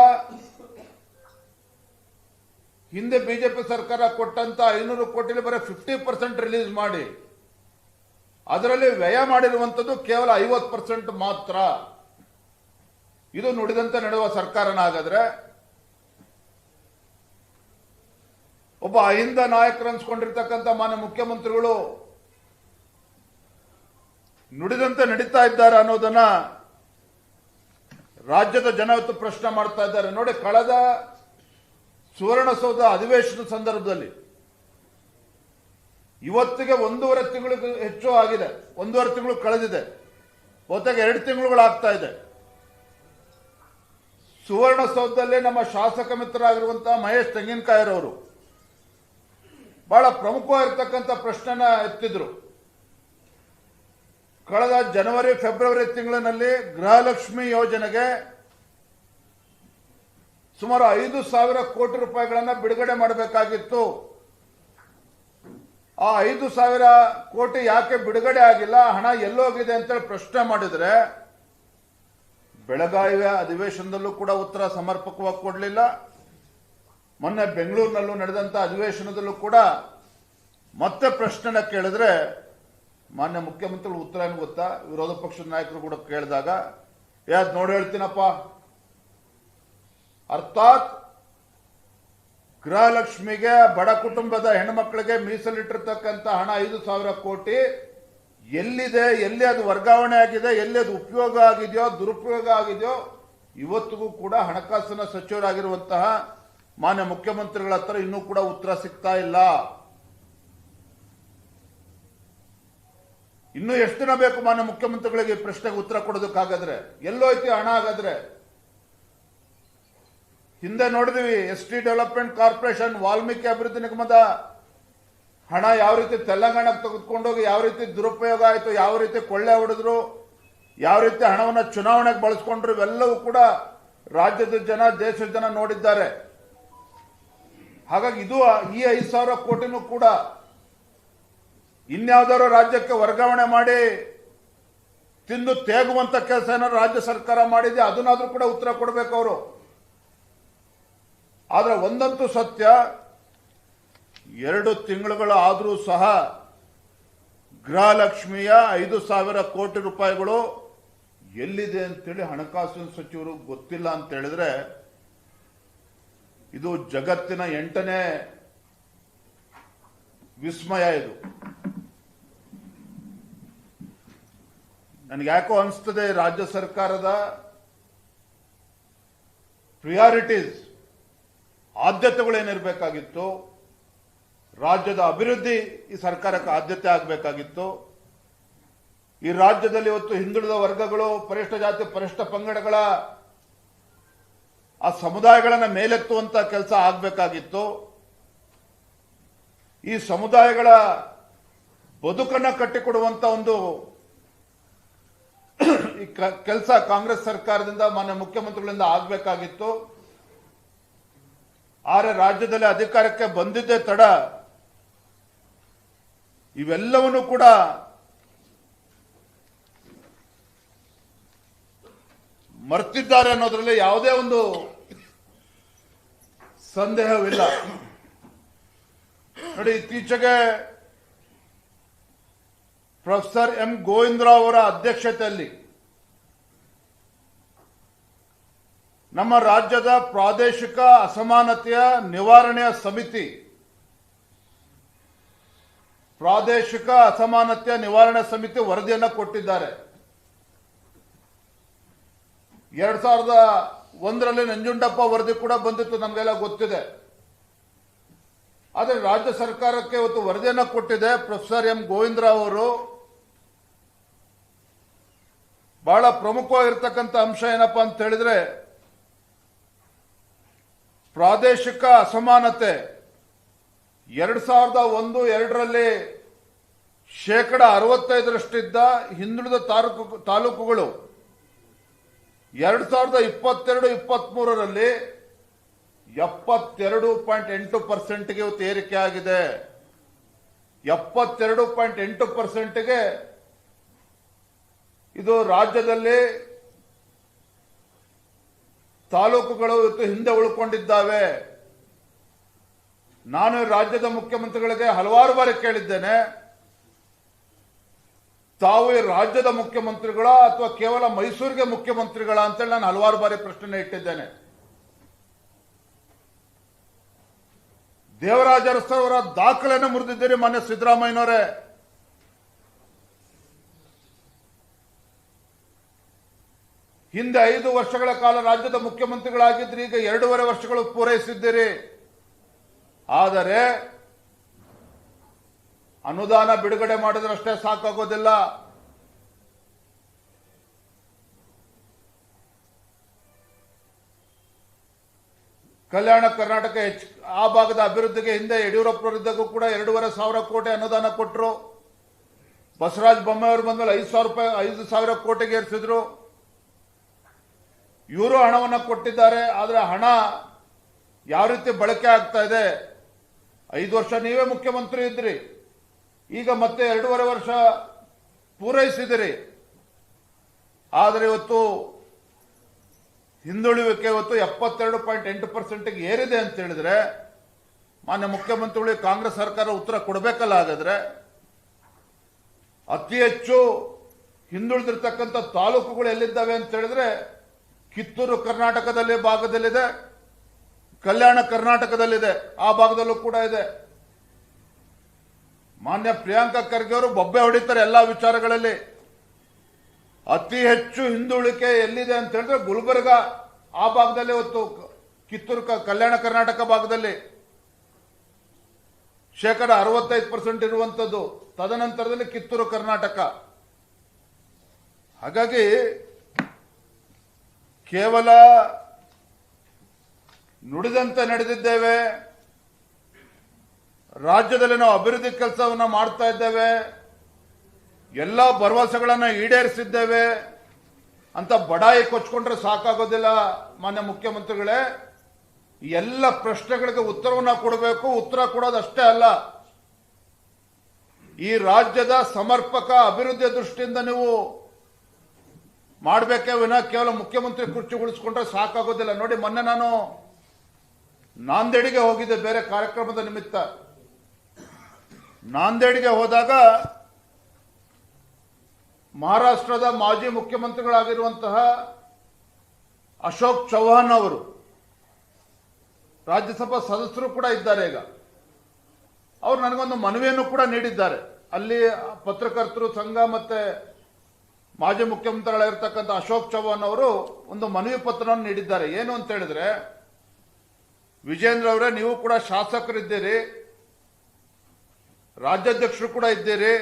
ಹಿಂದೆ ಬಿಜೆಪಿ ಸರ್ಕಾರ ಕೊಟ್ಟಂತ 500 ಕೋಟಿಲಿ ಬರೀ 50% ರಿಲೀಸ್ ಮಾಡಿ ಅದರಲ್ಲಿ ವ್ಯಯ ಮಾಡಿರುವಂತದ್ದು ಕೇವಲ 50% ಮಾತ್ರ. ಇದು ನುಡಿದಂತೆ ನಡೆಯುವ ಸರ್ಕಾರನ ಹಾಗಾದ್ರೆ? ಒಬ್ಬ ಅಹಿಂದ ನಾಯಕರು ಅನ್ಸ್ಕೊಂಡಿರ್ತಕ್ಕಂಥ ಮಾನ್ಯ ಮುಖ್ಯಮಂತ್ರಿಗಳು ನುಡಿದಂತೆ ನಡೀತಾ ಇದ್ದಾರೆ ಅನ್ನೋದನ್ನ ರಾಜ್ಯದ ಜನ ಇವತ್ತು ಪ್ರಶ್ನೆ ಮಾಡ್ತಾ ಇದ್ದಾರೆ. ನೋಡಿ, ಕಳೆದ ಸುವರ್ಣಸೌಧ ಅಧಿವೇಶನದ ಸಂದರ್ಭದಲ್ಲಿ ಇವತ್ತಿಗೆ 1.5 ತಿಂಗಳಿಗೆ ಹೆಚ್ಚು ಆಗಿದೆ, 1.5 ತಿಂಗಳು ಕಳೆದಿದೆ, ಬಹುತೇಕ 2 ತಿಂಗಳುಗಳಾಗ್ತಾ ಇದೆ. ಸುವರ್ಣಸೌಧದಲ್ಲಿ ನಮ್ಮ ಶಾಸಕ ಮಿತ್ರರಾಗಿರುವಂತಹ ಮಹೇಶ್ ತೆಂಗಿನಕಾಯಿರವರು ಬಹಳ ಪ್ರಮುಖವಾಗಿರ್ತಕ್ಕಂಥ ಪ್ರಶ್ನೆನ ಎತ್ತಿದ್ರು. ಕಳೆದ ಜನವರಿ ಫೆಬ್ರವರಿ ತಿಂಗಳಿನಲ್ಲಿ ಗೃಹಲಕ್ಷ್ಮಿ ಯೋಜನೆಗೆ ಸುಮಾರು 5,000 ಕೋಟಿ ರೂಪಾಯಿಗಳನ್ನ ಬಿಡುಗಡೆ ಮಾಡಬೇಕಾಗಿತ್ತು. ಆ 5,000 ಕೋಟಿ ಯಾಕೆ ಬಿಡುಗಡೆ ಆಗಿಲ್ಲ, ಹಣ ಎಲ್ಲೋಗಿದೆ ಅಂತೇಳಿ ಪ್ರಶ್ನೆ ಮಾಡಿದ್ರೆ ಬೆಳಗಾವಿಯ ಅಧಿವೇಶನದಲ್ಲೂ ಕೂಡ ಉತ್ತರ ಸಮರ್ಪಕವಾಗಿ ಕೊಡಲಿಲ್ಲ. ಮೊನ್ನೆ ಬೆಂಗಳೂರಿನಲ್ಲೂ ನಡೆದಂತ ಅಧಿವೇಶನದಲ್ಲೂ ಕೂಡ ಮತ್ತೆ ಪ್ರಶ್ನೆನ ಕೇಳಿದ್ರೆ ಮಾನ್ಯ ಮುಖ್ಯಮಂತ್ರಿಗಳು ಉತ್ತರ ಏನು ಗೊತ್ತಾ? ವಿರೋಧ ಪಕ್ಷದ ನಾಯಕರು ಕೂಡ ಕೇಳಿದಾಗ ಯಾವ್ದು ನೋಡಿ ಹೇಳ್ತೀನಪ್ಪ, ಅರ್ಥಾತ್ ಗೃಹಲಕ್ಷ್ಮಿಗೆ, ಬಡ ಕುಟುಂಬದ ಹೆಣ್ಮಕ್ಳಿಗೆ ಮೀಸಲಿಟ್ಟಿರ್ತಕ್ಕಂಥ ಹಣ 5,000 ಕೋಟಿ ಎಲ್ಲಿದೆ, ಎಲ್ಲಿ ಅದು ವರ್ಗಾವಣೆ ಆಗಿದೆ, ಎಲ್ಲಿ ಅದು ಉಪಯೋಗ ಆಗಿದೆಯೋ ದುರುಪಯೋಗ ಆಗಿದೆಯೋ ಇವತ್ತಿಗೂ ಕೂಡ ಹಣಕಾಸಿನ ಸಚಿವರಾಗಿರುವಂತಹ ಮಾನ್ಯ ಮುಖ್ಯಮಂತ್ರಿಗಳ ಹತ್ರ ಇನ್ನೂ ಕೂಡ ಉತ್ತರ ಸಿಗ್ತಾ ಇಲ್ಲ. ಇನ್ನು ಎಷ್ಟು ದಿನ ಬೇಕು ಮಾನ್ಯ ಮುಖ್ಯಮಂತ್ರಿಗಳಿಗೆ ಪ್ರಶ್ನೆಗೆ ಉತ್ತರ ಕೊಡೋದಕ್ಕಾಗಾದ್ರೆ? ಎಲ್ಲೋಯ್ತು ಹಣ ಹಾಗಾದ್ರೆ? ಹಿಂದೆ ನೋಡಿದ್ವಿ, ST ಡೆವಲಪ್ಮೆಂಟ್ ಕಾರ್ಪೊರೇಷನ್, ವಾಲ್ಮೀಕಿ ಅಭಿವೃದ್ಧಿ ನಿಗಮದ ಹಣ ಯಾವ ರೀತಿ ತೆಲಂಗಾಣಕ್ಕೆ ತೆಗೆದುಕೊಂಡೋಗಿ ಯಾವ ರೀತಿ ದುರುಪಯೋಗ ಆಯಿತು, ಯಾವ ರೀತಿ ಕೊಳ್ಳೆ ಹೊಡೆದ್ರು, ಯಾವ ರೀತಿ ಹಣವನ್ನು ಚುನಾವಣೆಗೆ ಬಳಸ್ಕೊಂಡ್ರು, ಇವೆಲ್ಲವೂ ಕೂಡ ರಾಜ್ಯದ ಜನ, ದೇಶದ ಜನ ನೋಡಿದ್ದಾರೆ. ಹಾಗಾಗಿ ಇದು ಈ 5,000 ಕೋಟಿನೂ ಕೂಡ ಇನ್ಯಾವುದಾದ್ರು ರಾಜ್ಯಕ್ಕೆ ವರ್ಗಾವಣೆ ಮಾಡಿ ತಿಂದು ತೇಗುವಂತ ಕೆಲಸ ಏನಾದ್ರು ರಾಜ್ಯ ಸರ್ಕಾರ ಮಾಡಿದೆ, ಅದನ್ನಾದ್ರೂ ಕೂಡ ಉತ್ತರ ಕೊಡಬೇಕು ಅವರು. ಆದ್ರೆ ಒಂದಂತೂ ಸತ್ಯ, 2 ತಿಂಗಳುಗಳು ಆದರೂ ಸಹ ಗೃಹಲಕ್ಷ್ಮಿಯ 5,000 ಕೋಟಿ ರೂಪಾಯಿಗಳು ಎಲ್ಲಿದೆ ಅಂತೇಳಿ ಹಣಕಾಸಿನ ಸಚಿವರು ಗೊತ್ತಿಲ್ಲ ಅಂತ ಹೇಳಿದ್ರೆ ಇದು ಜಗತ್ತಿನ 8ನೇ ವಿಸ್ಮಯ. ಇದು ನನಗೆ ಯಾಕೋ ಅನಿಸ್ತದೆ, ರಾಜ್ಯ ಸರ್ಕಾರದ ಪ್ರಿಯಾರಿಟೀಸ್, ಆದ್ಯತೆಗಳೇನಿರಬೇಕಾಗಿತ್ತು, ರಾಜ್ಯದ ಅಭಿವೃದ್ಧಿ ಈ ಸರ್ಕಾರಕ್ಕೆ ಆದ್ಯತೆ ಆಗಬೇಕಾಗಿತ್ತು. ಈ ರಾಜ್ಯದಲ್ಲಿ ಇವತ್ತು ಹಿಂದುಳಿದ ವರ್ಗಗಳು, ಪರಿಷ್ಠ ಜಾತಿ ಪರಿಷ್ಠ ಪಂಗಡಗಳ ಆ ಸಮುದಾಯಗಳನ್ನ ಮೇಲೆತ್ತುವಂತ ಕೆಲಸ ಆಗಬೇಕಾಗಿತ್ತು. ಈ ಸಮುದಾಯಗಳ ಬದುಕನ್ನ ಕಟ್ಟಿಕೊಡುವಂತ ಒಂದು ಈ ಕೆಲಸ ಕಾಂಗ್ರೆಸ್ ಸರ್ಕಾರದಿಂದ, ಮಾನ್ಯ ಮುಖ್ಯಮಂತ್ರಿಗಳಿಂದ ಆಗಬೇಕಾಗಿತ್ತು. ಆದರೆ ರಾಜ್ಯದಲ್ಲಿ ಅಧಿಕಾರಕ್ಕೆ ಬಂದಿದ್ದೇ ತಡ ಇವೆಲ್ಲವನ್ನೂ ಕೂಡ ಮರ್ತಿದ್ದಾರೆ ಅನ್ನೋದ್ರಲ್ಲಿ ಯಾವುದೇ ಒಂದು ಸಂದೇಹವಿಲ್ಲ. ನೋಡಿ, ಇತ್ತೀಚೆಗೆ ಪ್ರೊಫೆಸರ್ ಎಂ ಗೋವಿಂದರಾವ್ ಅವರ ಅಧ್ಯಕ್ಷತೆಯಲ್ಲಿ ನಮ್ಮ ರಾಜ್ಯದ ಪ್ರಾದೇಶಿಕ ಅಸಮಾನತೆಯ ನಿವಾರಣೆಯ ಸಮಿತಿ ವರದಿಯನ್ನು ಕೊಟ್ಟಿದ್ದಾರೆ. 2001ರಲ್ಲಿ ನಂಜುಂಡಪ್ಪ ವರದಿ ಕೂಡ ಬಂದಿತ್ತು, ನಮಗೆಲ್ಲ ಗೊತ್ತಿದೆ. ಆದರೆ ರಾಜ್ಯ ಸರ್ಕಾರಕ್ಕೆ ಇವತ್ತು ವರದಿಯನ್ನು ಕೊಟ್ಟಿದೆ ಪ್ರೊಫೆಸರ್ ಎಂ ಗೋವಿಂದರಾವ್ ಅವರು. ಬಹಳ ಪ್ರಮುಖವಾಗಿರ್ತಕ್ಕಂಥ ಅಂಶ ಏನಪ್ಪಾ ಅಂತ ಹೇಳಿದ್ರೆ, ಪ್ರಾದೇಶಿಕ ಅಸಮಾನತೆ 2001-2ರಲ್ಲಿ 65%ಇದ್ದ ಹಿಂದುಳಿದ ತಾಲೂಕುಗಳು 2022-23ರಲ್ಲಿ 72.8%ಗೆ ಇವತ್ತು ಏರಿಕೆ ಆಗಿದೆ. 72.8%ಗೆ ಇದು ರಾಜ್ಯದಲ್ಲಿ ತಾಲೂಕುಗಳು ಇವತ್ತು ಹಿಂದೆ ಉಳ್ಕೊಂಡಿದ್ದಾವೆ. ನಾನು ರಾಜ್ಯದ ಮುಖ್ಯಮಂತ್ರಿಗಳಿಗೆ ಹಲವಾರು ಬಾರಿ ಕೇಳಿದ್ದೇನೆ, ತಾವು ಈ ರಾಜ್ಯದ ಮುಖ್ಯಮಂತ್ರಿಗಳ ಅಥವಾ ಕೇವಲ ಮೈಸೂರಿಗೆ ಮುಖ್ಯಮಂತ್ರಿಗಳ ಅಂತೇಳಿ ನಾನು ಹಲವಾರು ಬಾರಿ ಪ್ರಶ್ನೆ ಇಟ್ಟಿದ್ದೇನೆ. ದೇವರಾಜ ಅರಸು ದಾಖಲೆಯನ್ನು ಮುರಿದಿದ್ದೀರಿ ಮಾನ್ಯ ಸಿದ್ದರಾಮಯ್ಯನವರೇ. ಹಿಂದೆ 5 ವರ್ಷಗಳ ಕಾಲ ರಾಜ್ಯದ ಮುಖ್ಯಮಂತ್ರಿಗಳಾಗಿದ್ದರೆ ಈಗ 2.5 ವರ್ಷಗಳು ಪೂರೈಸಿದ್ದೀರಿ. ಆದರೆ ಅನುದಾನ ಬಿಡುಗಡೆ ಮಾಡಿದ್ರಷ್ಟೇ ಸಾಕಾಗೋದಿಲ್ಲ. ಕಲ್ಯಾಣ ಕರ್ನಾಟಕ ಆ ಭಾಗದ ಅಭಿವೃದ್ಧಿಗೆ ಹಿಂದೆ ಯಡಿಯೂರಪ್ಪರವರಿದ್ದಾಗೂ ಕೂಡ 2,500 ಕೋಟಿ ಅನುದಾನ ಕೊಟ್ಟರು. ಬಸವರಾಜ ಬೊಮ್ಮಾಯಿ ಅವರು ಬಂದ್ಮೇಲೆ 5,000 ಕೋಟಿಗೆ ಏರಿಸಿದ್ರು. ಇವರು ಹಣವನ್ನು ಕೊಟ್ಟಿದ್ದಾರೆ. ಆದರೆ ಹಣ ಯಾವ ರೀತಿ ಬಳಕೆ ಆಗ್ತಾ ಇದೆ? 5 ವರ್ಷ ನೀವೇ ಮುಖ್ಯಮಂತ್ರಿ ಇದ್ರಿ, ಈಗ ಮತ್ತೆ 2.5 ವರ್ಷ ಪೂರೈಸಿದಿರಿ. ಆದರೆ ಇವತ್ತು ಹಿಂದುಳಿವಿಕೆ ಇವತ್ತು 72.8%ಗೆ ಏರಿದೆ ಅಂತ ಹೇಳಿದ್ರೆ ಮಾನ್ಯ ಮುಖ್ಯಮಂತ್ರಿಗಳು ಕಾಂಗ್ರೆಸ್ ಸರ್ಕಾರ ಉತ್ತರ ಕೊಡಬೇಕಲ್ಲ. ಹಾಗಾದ್ರೆ ಅತಿ ಹೆಚ್ಚು ಹಿಂದುಳಿದಿರ್ತಕ್ಕಂಥ ತಾಲೂಕುಗಳು ಎಲ್ಲಿದ್ದಾವೆ ಅಂತ ಹೇಳಿದ್ರೆ ಕಿತ್ತೂರು ಕರ್ನಾಟಕದಲ್ಲಿ ಭಾಗದಲ್ಲಿದೆ, ಕಲ್ಯಾಣ ಕರ್ನಾಟಕದಲ್ಲಿದೆ, ಆ ಭಾಗದಲ್ಲೂ ಕೂಡ ಇದೆ. ಮಾನ್ಯ ಪ್ರಿಯಾಂಕಾ ಖರ್ಗೆ ಅವರು ಬೊಬ್ಬೆ ಹೊಡಿತಾರೆ ಎಲ್ಲಾ ವಿಚಾರಗಳಲ್ಲಿ. ಅತಿ ಹೆಚ್ಚು ಹಿಂದುಳಿಕೆ ಎಲ್ಲಿದೆ ಅಂತ ಹೇಳಿದ್ರೆ ಗುಲ್ಬರ್ಗ ಆ ಭಾಗದಲ್ಲಿ, ಇವತ್ತು ಕಿತ್ತೂರು ಕಲ್ಯಾಣ ಕರ್ನಾಟಕ ಭಾಗದಲ್ಲಿ 65% ಇರುವಂತದ್ದು, ತದನಂತರದಲ್ಲಿ ಕಿತ್ತೂರು ಕರ್ನಾಟಕ. ಹಾಗಾಗಿ ಕೇವಲ ನುಡಿದಂತೆ ನಡೆದಿದ್ದೇವೆ, ರಾಜ್ಯದಲ್ಲಿ ನಾವು ಅಭಿವೃದ್ಧಿ ಕೆಲಸವನ್ನು ಮಾಡ್ತಾ ಇದ್ದೇವೆ, ಎಲ್ಲ ಭರವಸೆಗಳನ್ನು ಈಡೇರಿಸಿದ್ದೇವೆ ಅಂತ ಬಡಾಯಿ ಕೊಚ್ಕೊಂಡ್ರೆ ಸಾಕಾಗೋದಿಲ್ಲ. ಮಾನ್ಯ ಮುಖ್ಯಮಂತ್ರಿಗಳೇ, ಎಲ್ಲ ಪ್ರಶ್ನೆಗಳಿಗೆ ಉತ್ತರವನ್ನು ಕೊಡಬೇಕು. ಉತ್ತರ ಕೊಡೋದಷ್ಟೇ ಅಲ್ಲ, ಈ ರಾಜ್ಯದ ಸಮರ್ಪಕ ಅಭಿವೃದ್ಧಿಯ ದೃಷ್ಟಿಯಿಂದ ನೀವು ಮಾಡಬೇಕೇ ವಿನಃ ಕೇವಲ ಮುಖ್ಯಮಂತ್ರಿ ಕುರ್ಚಿ ಉಳಿಸ್ಕೊಂಡ್ರೆ ಸಾಕಾಗೋದಿಲ್ಲ. ನೋಡಿ, ಮೊನ್ನೆ ನಾನು ನಾಂದೇಡಿಗೆ ಹೋಗಿದ್ದೆ ಬೇರೆ ಕಾರ್ಯಕ್ರಮದ ನಿಮಿತ್ತ. ನಾಂದೇಡಿಗೆ ಹೋದಾಗ ಮಹಾರಾಷ್ಟ್ರದ ಮಾಜಿ ಮುಖ್ಯಮಂತ್ರಿಗಳಾಗಿರುವಂತಹ ಅಶೋಕ್ ಚೌಹಾಣ್ ಅವರು ರಾಜ್ಯಸಭಾ ಸದಸ್ಯರು ಕೂಡ ಇದ್ದಾರೆ. ಈಗ ಅವರು ನನಗೊಂದು ಮನವಿಯನ್ನು ಕೂಡ ನೀಡಿದ್ದಾರೆ. ಅಲ್ಲಿ ಪತ್ರಕರ್ತರು ಸಂಘ ಮತ್ತೆ ಮಾಜಿ ಮುಖ್ಯಮಂತ್ರಿಗಳಾಗಿರ್ತಕ್ಕಂಥ ಅಶೋಕ್ ಚೌಹಾಣ್ ಅವರು ಒಂದು ಮನವಿ ಪತ್ರವನ್ನು ನೀಡಿದ್ದಾರೆ. ಏನು ಅಂತ ಹೇಳಿದ್ರೆ, ವಿಜೇಂದ್ರ ಅವರೇ, ನೀವು ಕೂಡ ಶಾಸಕರಿದ್ದೀರಿ, ರಾಜ್ಯಾಧ್ಯಕ್ಷರು ಕೂಡ ಇದ್ದೀರಿ,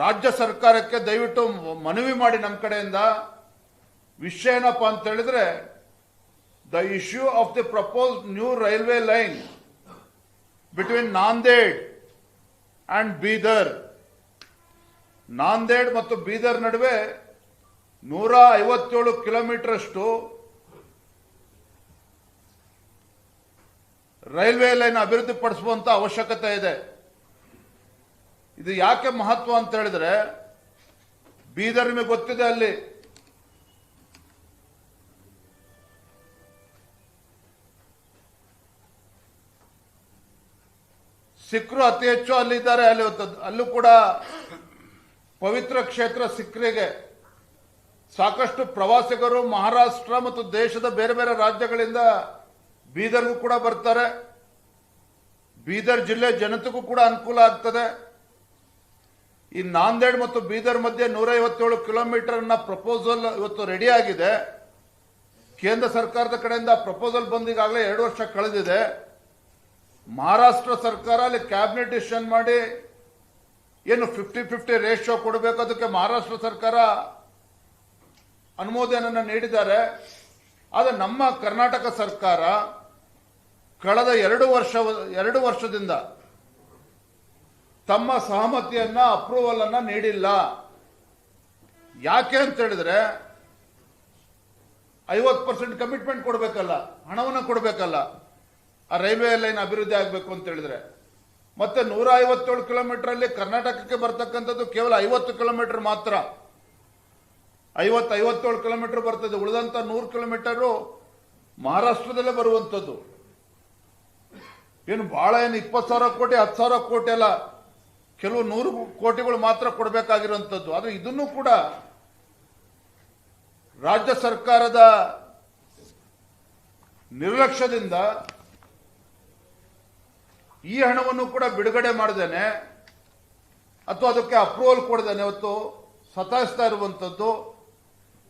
ರಾಜ್ಯ ಸರ್ಕಾರಕ್ಕೆ ದಯವಿಟ್ಟು ಮನವಿ ಮಾಡಿ ನಮ್ಮ ಕಡೆಯಿಂದ. ವಿಷಯ ಏನಪ್ಪಾ ಅಂತ ಹೇಳಿದ್ರೆ, the issue of the propose new railway line between Nanded and Bidar. Nanded ಮತ್ತು ಬೀದರ್ ನಡುವೆ 157 ಕಿಲೋಮೀಟರ್ ಅಷ್ಟು ರೈಲ್ವೆ ಲೈನ್ ಅಭಿವೃದ್ಧಿ ಪಡಿಸುವಂತ ಅವಶ್ಯಕತೆ ಇದೆ. ಇದು ಯಾಕೆ ಮಹತ್ವ ಅಂತ ಹೇಳಿದ್ರೆ, ಬೀದರ್ ನಿಮಗೆ ಗೊತ್ತಿದೆ, ಅಲ್ಲಿ ಸಿಖ್ರು ಅತಿ ಹೆಚ್ಚು ಅಲ್ಲಿದ್ದಾರೆ. ಅಲ್ಲೂ ಕೂಡ ಪವಿತ್ರ ಕ್ಷೇತ್ರ ಸಿಖ್ರಿಗೆ ಸಾಕಷ್ಟು ಪ್ರವಾಸಿಗರು ಮಹಾರಾಷ್ಟ್ರ ಮತ್ತು ದೇಶದ ಬೇರೆ ಬೇರೆ ರಾಜ್ಯಗಳಿಂದ ಬೀದರ್ಗೂ ಕೂಡ ಬರ್ತಾರೆ. ಬೀದರ್ ಜಿಲ್ಲೆ ಜನತೆಗೂ ಕೂಡ ಅನುಕೂಲ ಆಗ್ತದೆ. ಈ ನಾಂದೇಡ್ ಮತ್ತು ಬೀದರ್ ಮಧ್ಯೆ 157 ಕಿಲೋಮೀಟರ್ ಪ್ರಪೋಸಲ್ ಇವತ್ತು ರೆಡಿ ಆಗಿದೆ. ಕೇಂದ್ರ ಸರ್ಕಾರದ ಕಡೆಯಿಂದ ಪ್ರಪೋಸಲ್ ಬಂದು ಈಗಾಗಲೇ 2 ವರ್ಷ ಕಳೆದಿದೆ. ಮಹಾರಾಷ್ಟ್ರ ಸರ್ಕಾರ ಅಲ್ಲಿ ಕ್ಯಾಬಿನೆಟ್ ಡಿಸಿಷನ್ ಮಾಡಿ ಏನು 50-50 ರೇಷಿಯೋ ಕೊಡಬೇಕು, ಅದಕ್ಕೆ ಮಹಾರಾಷ್ಟ್ರ ಸರ್ಕಾರ ಅನುಮೋದನೆಯನ್ನು ನೀಡಿದ್ದಾರೆ. ಆದರೆ ನಮ್ಮ ಕರ್ನಾಟಕ ಸರ್ಕಾರ ಕಳೆದ 2 ವರ್ಷದಿಂದ ತಮ್ಮ ಸಹಮತಿಯನ್ನ ಅಪ್ರೂವಲ್ ಅನ್ನ ನೀಡಿಲ್ಲ. ಯಾಕೆ ಅಂತ ಹೇಳಿದ್ರೆ 50% ಕಮಿಟ್ಮೆಂಟ್ ಕೊಡಬೇಕಲ್ಲ, ಹಣವನ್ನು ಕೊಡಬೇಕಲ್ಲ, ಆ ರೈಲ್ವೆ ಲೈನ್ ಅಭಿವೃದ್ಧಿ ಆಗಬೇಕು ಅಂತ ಹೇಳಿದ್ರೆ. ಮತ್ತೆ 157 ಕಿಲೋಮೀಟರ್ ಅಲ್ಲಿ ಕರ್ನಾಟಕಕ್ಕೆ ಬರ್ತಕ್ಕಂಥದ್ದು ಕೇವಲ 50 ಕಿಲೋಮೀಟರ್ ಮಾತ್ರ. 57 ಕಿಲೋಮೀಟರ್ ಬರ್ತದೆ. ಉಳಿದಂತ 100 ಕಿಲೋಮೀಟರ್ ಮಹಾರಾಷ್ಟ್ರದಲ್ಲೇ ಬರುವಂತದ್ದು. ಏನು ಬಹಳ 20,000 ಕೋಟಿ 10,000 ಕೋಟಿ ಅಲ್ಲ, ಕೆಲವು 100 ಕೋಟಿಗಳು ಮಾತ್ರ ಕೊಡಬೇಕಾಗಿರುವಂತದ್ದು. ಆದ್ರೆ ಇದನ್ನು ಕೂಡ ರಾಜ್ಯ ಸರ್ಕಾರದ ನಿರ್ಲಕ್ಷ್ಯದಿಂದ ಈ ಹಣವನ್ನು ಕೂಡ ಬಿಡುಗಡೆ ಮಾಡದೇನೆ ಅಥವಾ ಅದಕ್ಕೆ ಅಪ್ರೂವಲ್ ಕೊಡದೇನೆ ಇವತ್ತು ಸತಾಯಿಸ್ತಾ ಇರುವಂತದ್ದು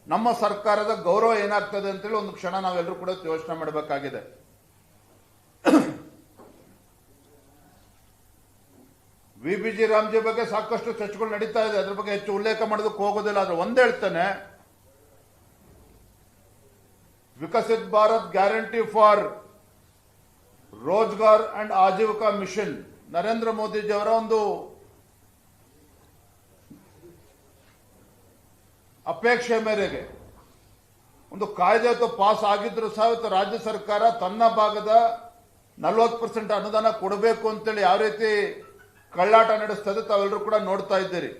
ನಮ್ಮ ಸರ್ಕಾರದ ಗೌರವ ಏನಾಗ್ತದೆ ಅಂತೇಳಿ ಒಂದು ಕ್ಷಣ ನಾವೆಲ್ಲರೂ ಕೂಡ ಯೋಚನೆ ಮಾಡಬೇಕಾಗಿದೆ. ವಿಬಿಜಿ ರಾಮ್ಜಿ ಬಗ್ಗೆ ಸಾಕಷ್ಟು ಚರ್ಚೆಗಳು ನಡೀತಾ ಇದೆ. ಅದ್ರ ಬಗ್ಗೆ ಹೆಚ್ಚು ಉಲ್ಲೇಖ ಮಾಡೋದಕ್ಕೆ ಹೋಗೋದಿಲ್ಲ. ಆದ್ರೆ ಒಂದೇ ಹೇಳ್ತಾನೆ, Viksit Bharat guarantee for Rozgar and Ajeevika mission Narendra ಮೋದಿಜಿಯವರ ಒಂದು ಅಪೇಕ್ಷೆ ಮೇರೆಗೆ ಒಂದು ಕಾಯ್ದೆ ಪಾಸ್ ಆಗಿದ್ರು ಸಹ ಇವತ್ತು ರಾಜ್ಯ ಸರ್ಕಾರ ತನ್ನ ಭಾಗದ 40% ಅನುದಾನ ಕೊಡಬೇಕು ಅಂತೇಳಿ ಯಾವ ರೀತಿ ಕಳ್ಳಾಟ ನಡೆಸ್ತದೆ ತಾವೆಲ್ಲರೂ ಕೂಡ ನೋಡ್ತಾ ಇದ್ದೀರಿ.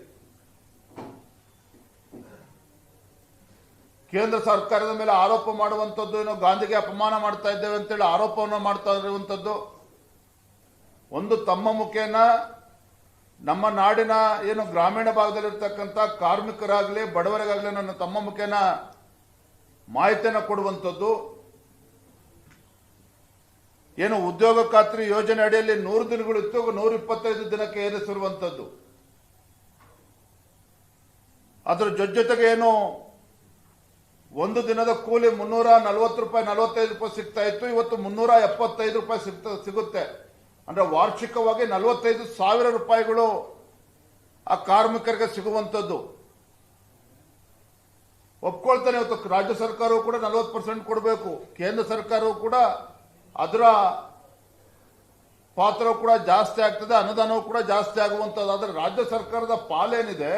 ಕೇಂದ್ರ ಸರ್ಕಾರದ ಮೇಲೆ ಆರೋಪ ಮಾಡುವಂಥದ್ದು, ಏನೋ ಗಾಂಧಿಗೆ ಅಪಮಾನ ಮಾಡ್ತಾ ಇದ್ದೇವೆ ಅಂತೇಳಿ ಆರೋಪವನ್ನು ಮಾಡ್ತಾ ಇರುವಂಥದ್ದು. ಒಂದು ತಮ್ಮ ಮುಖೇನ ನಮ್ಮ ನಾಡಿನ ಏನು ಗ್ರಾಮೀಣ ಭಾಗದಲ್ಲಿರ್ತಕ್ಕಂಥ ಕಾರ್ಮಿಕರಾಗಲಿ ಬಡವರಿಗಾಗಲಿ ನನ್ನ ತಮ್ಮ ಮುಖೇನ ಮಾಹಿತಿಯನ್ನು ಕೊಡುವಂಥದ್ದು. ಏನು ಉದ್ಯೋಗ ಖಾತ್ರಿ ಯೋಜನೆ ಅಡಿಯಲ್ಲಿ 100 ದಿನಗಳು ಇತ್ತು, 125 ದಿನಕ್ಕೆ ಏರಿಸಿರುವಂಥದ್ದು. ಅದರ ಜೊತೆಗೆ ಏನು ಒಂದು ದಿನದ ಕೂಲಿ 340 ರೂಪಾಯಿ 45 ರೂಪಾಯಿ ಸಿಗ್ತಾ ಇತ್ತು, ಇವತ್ತು 375 ರೂಪಾಯಿ ಸಿಗುತ್ತೆ. ಅಂದ್ರೆ ವಾರ್ಷಿಕವಾಗಿ 45,000 ರೂಪಾಯಿಗಳು ಆ ಕಾರ್ಮಿಕರಿಗೆ ಸಿಗುವಂಥದ್ದು. ಒಪ್ಕೊಳ್ತಾನೆ. ಇವತ್ತು ರಾಜ್ಯ ಸರ್ಕಾರವು ಕೂಡ 40% ಕೊಡಬೇಕು, ಕೇಂದ್ರ ಸರ್ಕಾರವು ಕೂಡ ಅದರ ಪಾತ್ರ ಕೂಡ ಜಾಸ್ತಿ ಆಗ್ತದೆ, ಅನುದಾನವೂ ಕೂಡ ಜಾಸ್ತಿ ಆಗುವಂಥದ್ದು. ಆದರೆ ರಾಜ್ಯ ಸರ್ಕಾರದ ಪಾಲೇನಿದೆ,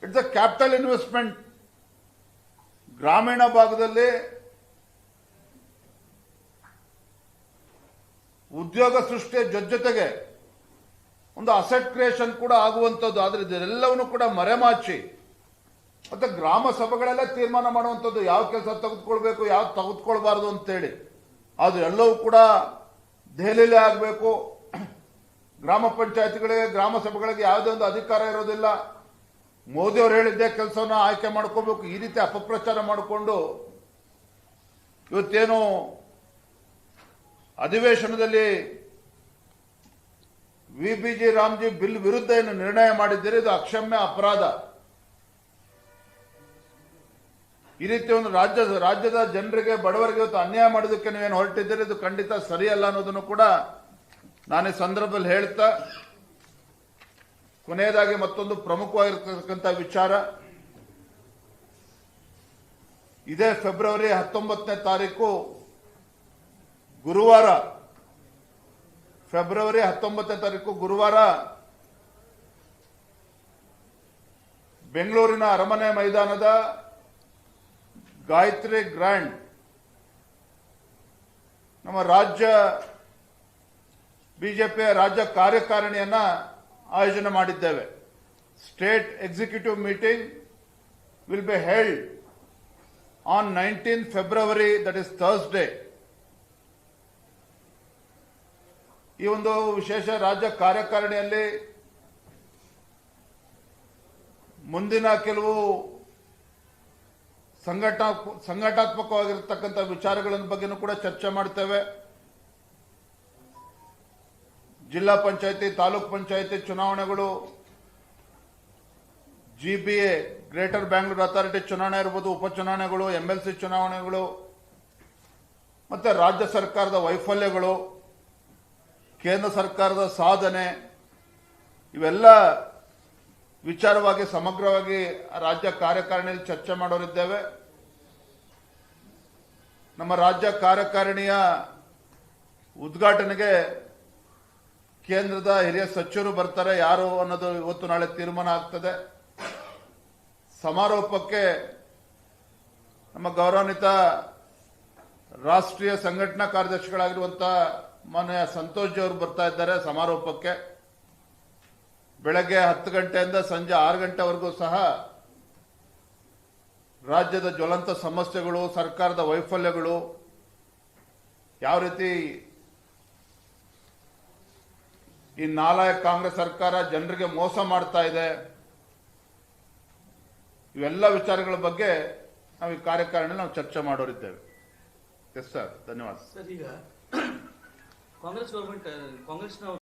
ಇಟ್ಸ್ ಅ ಕ್ಯಾಪಿಟಲ್ ಇನ್ವೆಸ್ಟ್ಮೆಂಟ್. ಗ್ರಾಮೀಣ ಭಾಗದಲ್ಲಿ ಉದ್ಯೋಗ ಸೃಷ್ಟಿಯ ಜೊತೆಗೆ ಒಂದು ಅಸೆಟ್ ಕ್ರಿಯೇಷನ್ ಕೂಡ ಆಗುವಂಥದ್ದು. ಆದರೆ ಇದೆಲ್ಲವನ್ನು ಕೂಡ ಮರೆಮಾಚಿ ಮತ್ತೆ ಗ್ರಾಮ ಸಭೆಗಳೆಲ್ಲ ತೀರ್ಮಾನ ಮಾಡುವಂಥದ್ದು, ಯಾವ ಕೆಲಸ ತೆಗೆದುಕೊಳ್ಬೇಕು, ಯಾವ ತೆಗೆದುಕೊಳ್ಬಾರ್ದು ಅಂತೇಳಿ. ಅದು ಎಲ್ಲವೂ ಕೂಡ ದೆಹಲಿಯಲ್ಲೇ ಆಗಬೇಕು. ಗ್ರಾಮ ಪಂಚಾಯತ್ಗಳಿಗೆ ಗ್ರಾಮ ಸಭೆಗಳಿಗೆ ಯಾವುದೇ ಒಂದು ಅಧಿಕಾರ ಇರೋದಿಲ್ಲ. ಮೋದಿ ಅವರು ಹೇಳಿದ್ದೇ ಕೆಲಸವನ್ನ ಆಯ್ಕೆ ಮಾಡ್ಕೋಬೇಕು. ಈ ರೀತಿ ಅಪಪ್ರಚಾರ ಮಾಡಿಕೊಂಡು ಇವತ್ತೇನು ಅಧಿವೇಶನದಲ್ಲಿ ವಿಬಿಜಿ ರಾಮ್ಜಿ ಬಿಲ್ ವಿರುದ್ಧ ಏನು ನಿರ್ಣಯ ಮಾಡಿದ್ದೀರಿ, ಇದು ಅಕ್ಷಮ್ಯ ಅಪರಾಧ. ಈ ರೀತಿ ಒಂದು ರಾಜ್ಯದ ಜನರಿಗೆ ಬಡವರಿಗೆ ಇವತ್ತು ಅನ್ಯಾಯ ಮಾಡೋದಕ್ಕೆ ನೀವೇನು ಹೊರಟಿದ್ದೀರಿ, ಇದು ಖಂಡಿತ ಸರಿಯಲ್ಲ ಅನ್ನೋದನ್ನು ಕೂಡ ನಾನು ಈ ಸಂದರ್ಭದಲ್ಲಿ ಹೇಳ್ತಾ, ಕೊನೆಯದಾಗಿ ಮತ್ತೊಂದು ಪ್ರಮುಖವಾಗಿರ್ತಕ್ಕಂಥ ವಿಚಾರ, ಇದೇ ಫೆಬ್ರವರಿ 19ನೇ ತಾರೀಕು ಗುರುವಾರ, ಫೆಬ್ರವರಿ 19ನೇ ತಾರೀಕು ಗುರುವಾರ ಬೆಂಗಳೂರಿನ ಅರಮನೆ ಮೈದಾನದ ಗಾಯತ್ರಿ ಗ್ರ್ಯಾಂಡ್ ನಮ್ಮ ರಾಜ್ಯ ಬಿಜೆಪಿಯ ರಾಜ್ಯ ಕಾರ್ಯಕಾರಿಣಿಯನ್ನ ಆಯೋಜನೆ ಮಾಡಿದ್ದೇವೆ. State executive meeting will be held on 19th February, that is Thursday. ಈ ಒಂದು ವಿಶೇಷ ರಾಜ್ಯ ಕಾರ್ಯಕಾರಿಣಿಯಲ್ಲಿ ಮುಂದಿನ ಕೆಲವು ಸಂಘಟನಾತ್ಮಕವಾಗಿರ್ತಕ್ಕಂಥ ವಿಚಾರಗಳ ಬಗ್ಗೆನೂ ಕೂಡ ಚರ್ಚೆ ಮಾಡ್ತೇವೆ. ಜಿಲ್ಲಾ ಪಂಚಾಯತಿ, ತಾಲೂಕ್ ಪಂಚಾಯತಿ ಚುನಾವಣೆಗಳು, GBA ಗ್ರೇಟರ್ ಬ್ಯಾಂಗ್ಳೂರ್ ಅಥಾರಿಟಿ ಚುನಾವಣೆ ಇರ್ಬೋದು, ಉಪಚುನಾವಣೆಗಳು, MLC ಚುನಾವಣೆಗಳು, ಮತ್ತೆ ರಾಜ್ಯ ಸರ್ಕಾರದ ವೈಫಲ್ಯಗಳು, ಕೇಂದ್ರ ಸರ್ಕಾರದ ಸಾಧನೆ, ಇವೆಲ್ಲ ವಿಚಾರವಾಗಿ ಸಮಗ್ರವಾಗಿ ರಾಜ್ಯ ಕಾರ್ಯಕಾರಿಣಿಯಲ್ಲಿ ಚರ್ಚೆ ಮಾಡೋರಿದ್ದೇವೆ. ನಮ್ಮ ರಾಜ್ಯ ಕಾರ್ಯಕಾರಿಣಿಯ ಉದ್ಘಾಟನೆಗೆ ಕೇಂದ್ರದ ಹಿರಿಯ ಸಚಿವರು ಬರ್ತಾರೆ. ಯಾರು ಅನ್ನೋದು ಇವತ್ತು ನಾಳೆ ತೀರ್ಮಾನ ಆಗ್ತದೆ. ಸಮಾರೋಪಕ್ಕೆ ನಮ್ಮ ಗೌರವಾನ್ವಿತ ರಾಷ್ಟ್ರೀಯ ಸಂಘಟನಾ ಕಾರ್ಯದರ್ಶಿಗಳಾಗಿರುವಂತಹ ಮಾನ್ಯ ಸಂತೋಷ್ ಜಿ ಅವರು ಬರ್ತಾ ಇದ್ದಾರೆ. ಸಮಾರೋಪಕ್ಕೆ ಬೆಳಗ್ಗೆ 10 ಗಂಟೆಯಿಂದ ಸಂಜೆ 6 ಗಂಟೆವರೆಗೂ ಸಹ ರಾಜ್ಯದ ಜ್ವಲಂತ ಸಮಸ್ಯೆಗಳು, ಸರ್ಕಾರದ ವೈಫಲ್ಯಗಳು, ಯಾವ ರೀತಿ ಈ ನಾಲಾಯಕ ಕಾಂಗ್ರೆಸ್ ಸರ್ಕಾರ ಜನರಿಗೆ ಮೋಸ ಮಾಡ್ತಾ ಇದೆ, ಇವೆಲ್ಲ ವಿಚಾರಗಳ ಬಗ್ಗೆ ನಾವು ಈ ಕಾರ್ಯಕಾರಿಣಿ ನಾವು ಚರ್ಚೆ ಮಾಡೋರಿದ್ದೇವೆ. ಎಸ್ ಸರ್, ಧನ್ಯವಾದ ಸರ್. ಈಗ ಕಾಂಗ್ರೆಸ್ನ